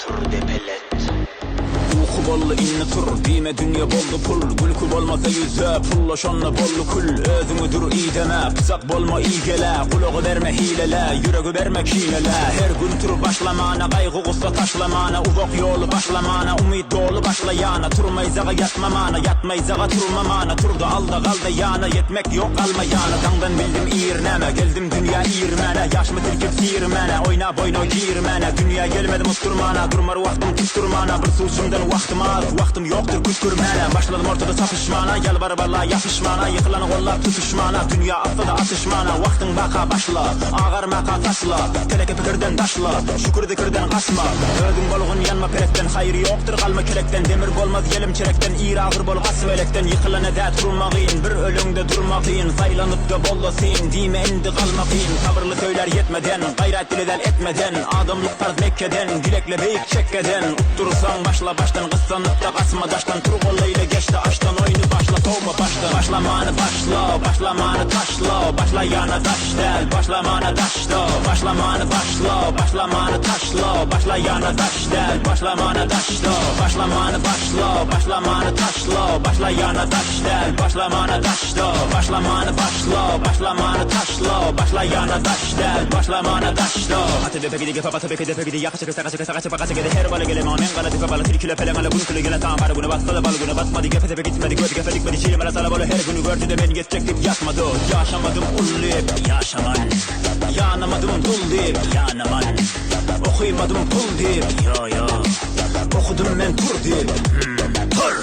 tur depelet. Uku bollu inni tur, dime dünya bollu pul. Gülkü bolmasa yüze, pullaşanla bollu kul. Özünü dur iyi deme, pısak bolma iyi gele. Kulağı verme hilele, yüreği verme kinele. Her gün tur başlamana, kaygı gussa taşlamana. Ufak yolu başlamana, umid dolu başlayana. Turmayzağa yatmamana, yatmayzağa turmamana. Turda alda kalda yana, yetmek yok kalmayana. Dağdan bildim iğirneme, geldim dünya iğirmene. Yaş mı tilkip siyirmene, oyna boyna girmene. Dünya gelmedim usturmana, durmar vaktim tutturmana. Bir suçumdan vaktim az, vaktim yoktur küskürmene. Başladım ortada sapışmana, yalvar balla yapışmana. Yıkılanı kollar tutuşmana, dünya atsa da atışmana. Vaktin baka başla, ağarmaka taşla. Teleke fikirden taşla, şükür dikirden kasma. Özün bolğun yanma perekten, hayır yoktur kalma kerekten. Demir bolmaz gelim çerekten, iğri ağır bol kasvelekten. Yıkılana da turmağın, bir ölümde durmağın. Saylanıp da bollasın, dime indi kalmağın. Sabırlı söyler yetmeden, gayret dileder etmeden. Adamlık tarz Mekke'den, dilekle beyik çekkeden. Utturursan başla baştan, kıssanıp da kasma taştan. Tur kollayla geçti açtan, oyunu başla soğuma baştan. Başlamanı başla, başlamanı taşla. Başlayana taş del, başlamanı taşla. Başlamanı başla, başlamanı taşla. Başlayana taş del, başlamanı taşla. Başlamanı başla, başlamanı taşla. Başlayana taş del, başlamanı taşla. Başlamanı başla, başlamanı taşla. Başlayana taş del, başlamanı taşla. Atı bepe gidi gepa batı beke depe gidi yakası kısa kısa kısa kısa bakası gidi her balı gele mamen kala tipe balı tilkile pele mala bunu kule gele tam var bunu bassalı bal bunu basmadı gepe tepe gitmedi gördü gepe dikmedi çiğli mala sala balı her günü gördü de ben geçecektim yatmadı yaşamadım ullip yaşaman yanamadım dul deyip yanaman okuymadım pul deyip yo yo okudum ben tur deyip tur.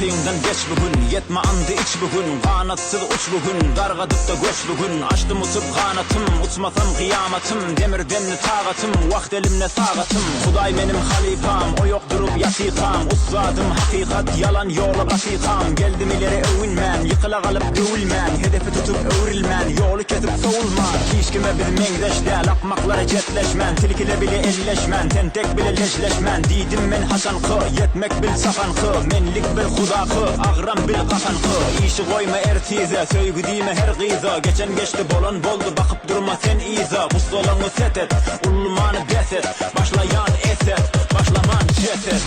Uykundan geç bugün, yetme andı iç bugün. Kanatsız uç bugün, dargadıp da göç bugün. Açtım uçup kanatım, uçmasam kıyamatım. Demirden ne tağatım, vakt elimle sağatım. Huday benim halifam, o yok durup yasikam. Uzadım hakikat, yalan yola basikam. Geldim ileri övünmen, yıkıla kalıp dövülmen. Hedefi tutup övrilmen, yolu kesip soğulma. Hiç kime bilmen deşte, lakmaklara cetleşmen. Tilkile bile elleşmen, tentek bile leşleşmen. Didim ben Hasan kı, yetmek bil safan kı. Menlik bil hudakı, ağram bil kafan kı. İşi koyma ertize, söygü diyme her gıza. Geçen geçti bolan boldu, bakıp durma sen iza. Mustolanı set et, ulmanı deset. Başlayan eset, başlaman ceset.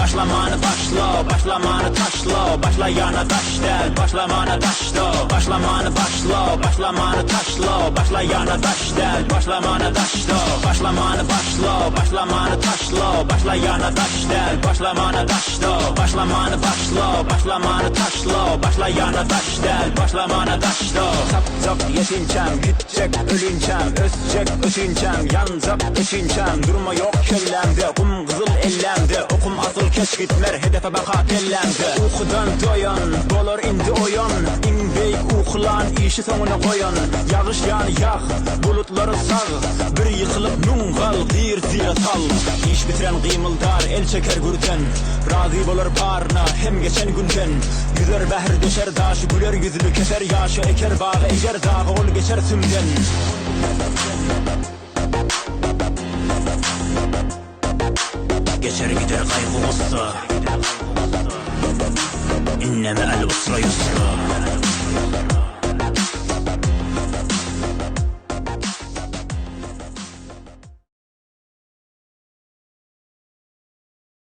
Başlamanı başla, başlamanı taşla. Başlayana taş del, başlamanı taşla. Başlamanı başla, başlamanı taşla. Başlayana taş del, başlamanı taşla. Başlamanı başla, başlamanı taşla. Başlayana taş del, başlamanı taşla. Başlamanı başla, başlamanı taşla. Başlayana taş del, başlamanı taşla. Sap sap yetinçem, gidecek ölünçem. Özecek ötünçem, yanacak ötünçem. Durma yok kellemde, kum kızıl ellemde. Okum asıl keş gitmer, hedefe baka tellemde. Uykudan doyan, bolor indi oyan. İnbeyk uykulan, işi sonuna koyan. Yağış yani yağ, bulutları sağ. Bir yıkılıp nungal, gıyır zira sal. İş bitiren kıymıldar, el çeker gürten. Razı bolor parna, hem geçen günden. Yüzer behir deşer daşı, güler yüzlü keser yaşı. Eker bağı, ecer dağı, ol geçer sümden. Geçer gider kaygı gussa. İnneme el usra yusra.